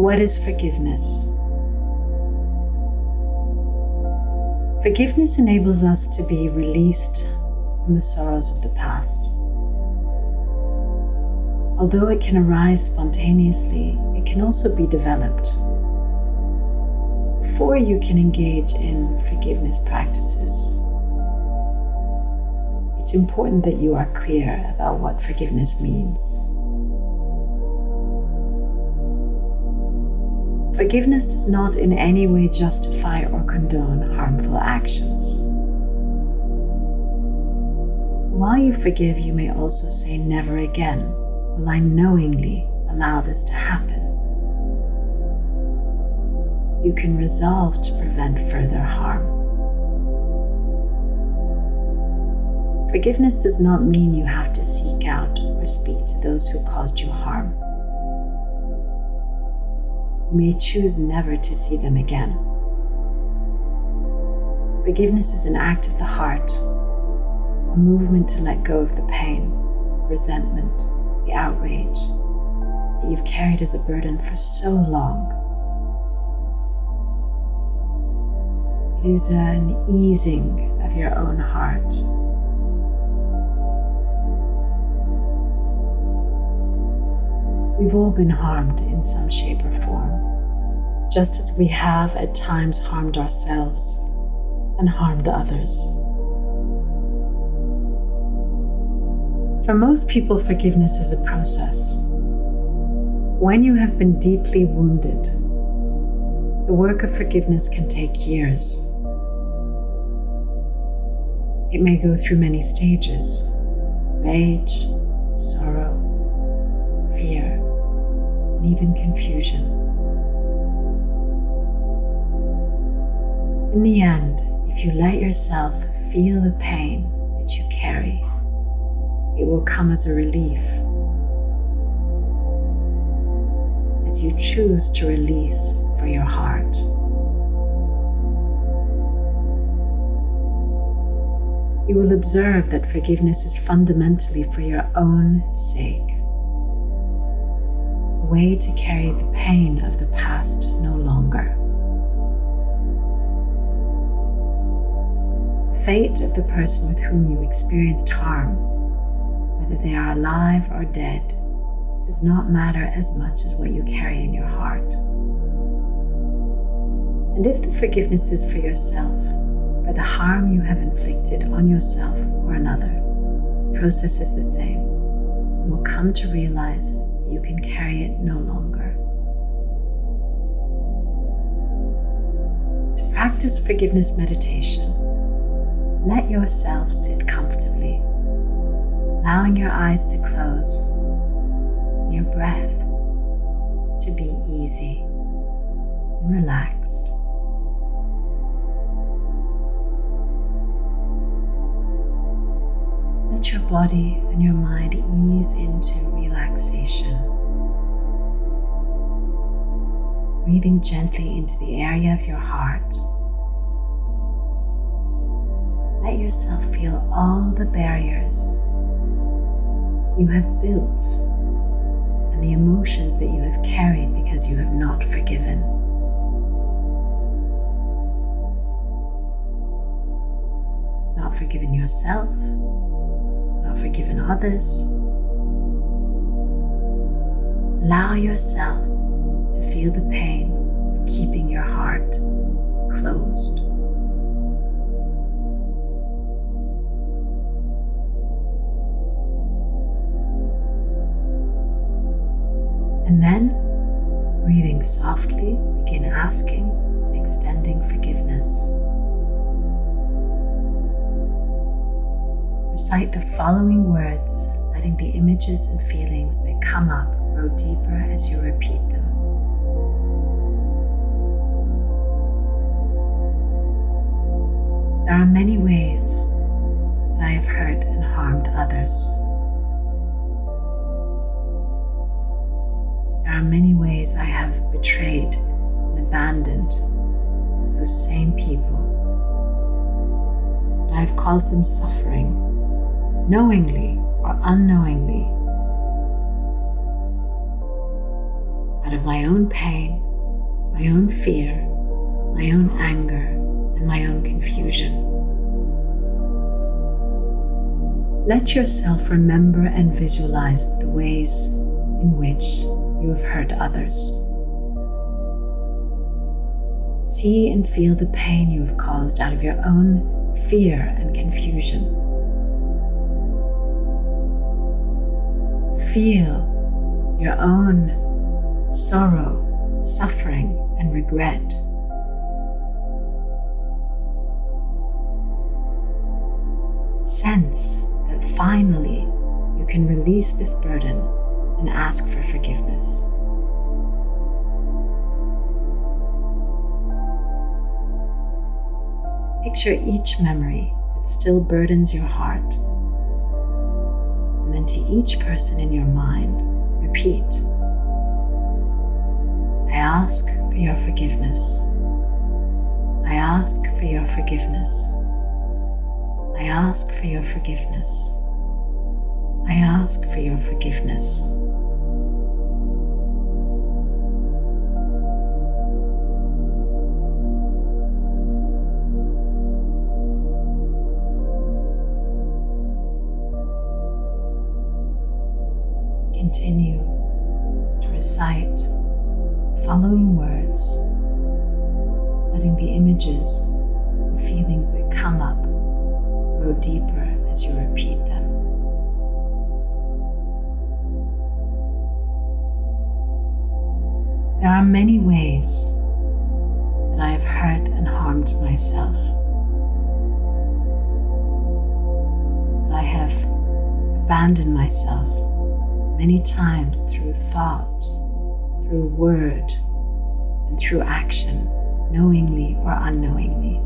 What is forgiveness? Forgiveness enables us to be released from the sorrows of the past. Although it can arise spontaneously, it can also be developed. Before you can engage in forgiveness practices, it's important that you are clear about what forgiveness means. Forgiveness does not in any way justify or condone harmful actions. While you forgive, you may also say, "Never again will I knowingly allow this to happen." You can resolve to prevent further harm. Forgiveness does not mean you have to seek out or speak to those who caused you harm. You may choose never to see them again. Forgiveness is an act of the heart, a movement to let go of the pain, the resentment, the outrage that you've carried as a burden for so long. It is an easing of your own heart. We've all been harmed in some shape or form, just as we have at times harmed ourselves and harmed others. For most people, forgiveness is a process. When you have been deeply wounded, the work of forgiveness can take years. It may go through many stages: rage, sorrow, fear, and even confusion. In the end, if you let yourself feel the pain that you carry, it will come as a relief as you choose to release for your heart. You will observe that forgiveness is fundamentally for your own sake, a way to carry the pain of the past no longer. The fate of the person with whom you experienced harm, whether they are alive or dead, does not matter as much as what you carry in your heart. And if the forgiveness is for yourself, for the harm you have inflicted on yourself or another, the process is the same. You will come to realize that you can carry it no longer. To practice forgiveness meditation, let yourself sit comfortably, allowing your eyes to close and your breath to be easy and relaxed. Let your body and your mind ease into relaxation, breathing gently into the area of your heart. Let yourself feel all the barriers you have built and the emotions that you have carried because you have not forgiven. Not forgiven yourself, not forgiven others. Allow yourself to feel the pain of keeping your heart closed. And then, breathing softly, begin asking and extending forgiveness. Recite the following words, letting the images and feelings that come up grow deeper as you repeat them. There are many ways that I have hurt and harmed others. There are many ways I have betrayed and abandoned those same people. That I have caused them suffering, knowingly or unknowingly. out of my own pain, my own fear, my own anger, and my own confusion. Let yourself remember and visualize the ways in which you have hurt others. See and feel the pain you have caused out of your own fear and confusion. Feel your own sorrow, suffering, and regret. Sense that finally you can release this burden and ask for forgiveness. Picture each memory that still burdens your heart, and then to each person in your mind, repeat, I ask for your forgiveness. I ask for your forgiveness. I ask for your forgiveness. I ask for your forgiveness. Continue to recite the following words, letting the images and feelings that come up grow deeper as you repeat them. There are many ways that I have hurt and harmed myself, that I have abandoned myself many times through thought, through word, and through action, knowingly or unknowingly.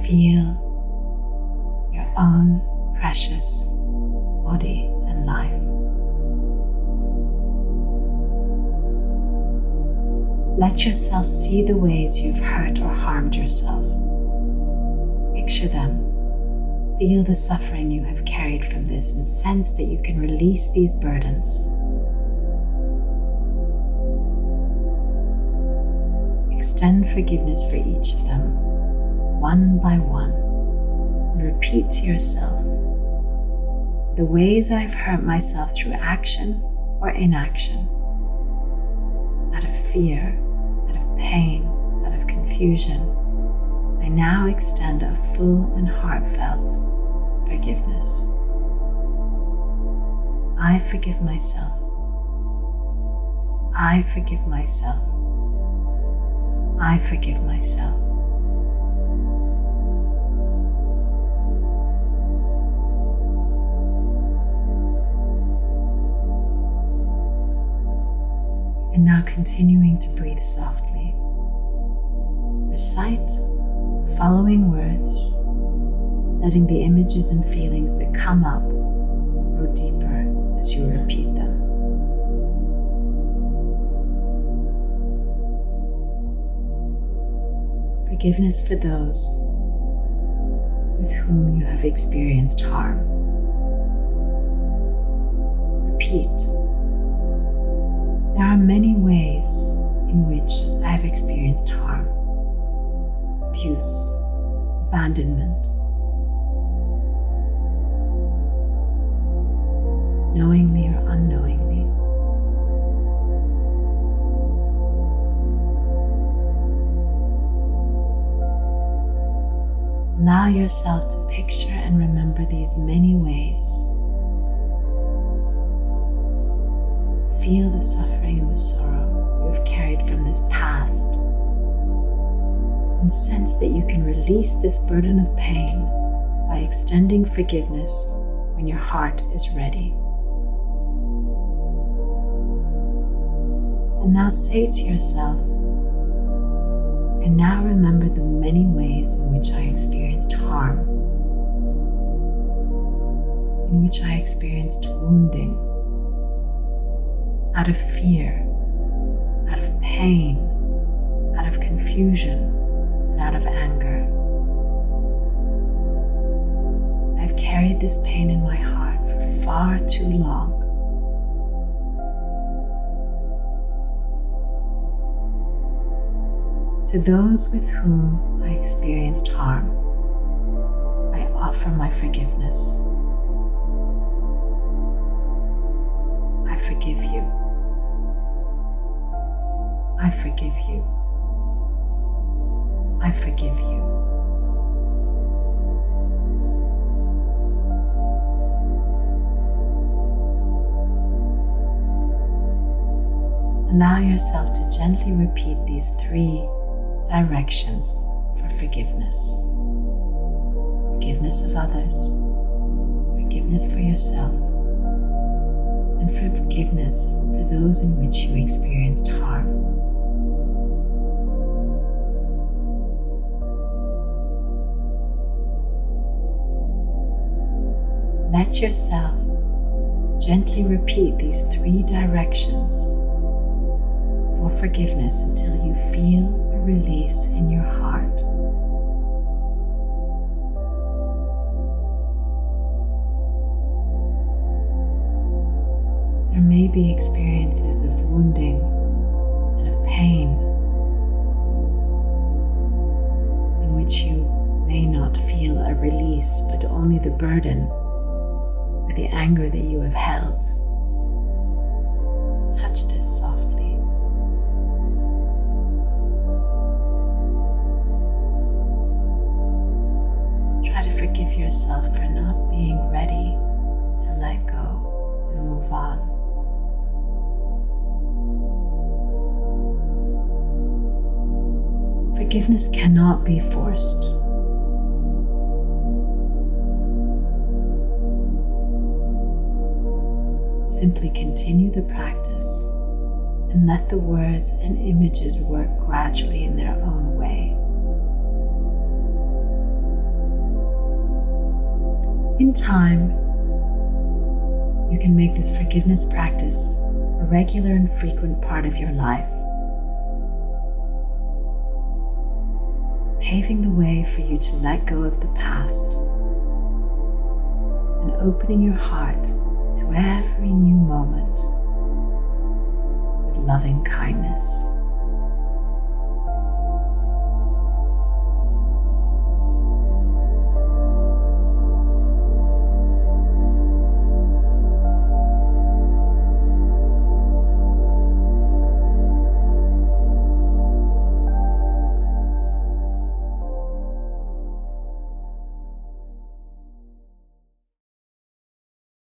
Feel your own precious body and life. Let yourself see the ways you've hurt or harmed yourself. Picture them. Feel the suffering you have carried from this and sense that you can release these burdens. Extend forgiveness for each of them, one by one, and repeat to yourself, the ways I've hurt myself through action or inaction, out of fear, out of pain, out of confusion, I now extend a full and heartfelt forgiveness. I forgive myself. I forgive myself. I forgive myself. And now continuing to breathe softly, recite the following words, letting the images and feelings that come up grow deeper as you repeat them. Forgiveness for those with whom you have experienced harm. Repeat. There are many ways in which I have experienced harm, abuse, abandonment, knowingly or unknowingly. Allow yourself to picture and remember these many ways. Feel the suffering and the sorrow you have carried from this past, and sense that you can release this burden of pain by extending forgiveness when your heart is ready. And now say to yourself, I now remember the many ways in which I experienced harm, in which I experienced wounding, out of fear, out of pain, out of confusion, and out of anger. I've carried this pain in my heart for far too long. To those with whom I experienced harm, I offer my forgiveness. I forgive you. I forgive you. I forgive you. Allow yourself to gently repeat these 3 directions for forgiveness. Forgiveness of others, forgiveness for yourself, and forgiveness for those in which you experienced harm. Let yourself gently repeat these 3 directions for forgiveness until you feel a release in your heart. There may be experiences of wounding and of pain in which you may not feel a release, but only the burden or the anger that you have held. Touch this softly. Try to forgive yourself for not being ready to let go and move on. Forgiveness cannot be forced. Simply continue the practice and let the words and images work gradually in their own way. In time, you can make this forgiveness practice a regular and frequent part of your life, paving the way for you to let go of the past and opening your heart to every new moment with loving kindness.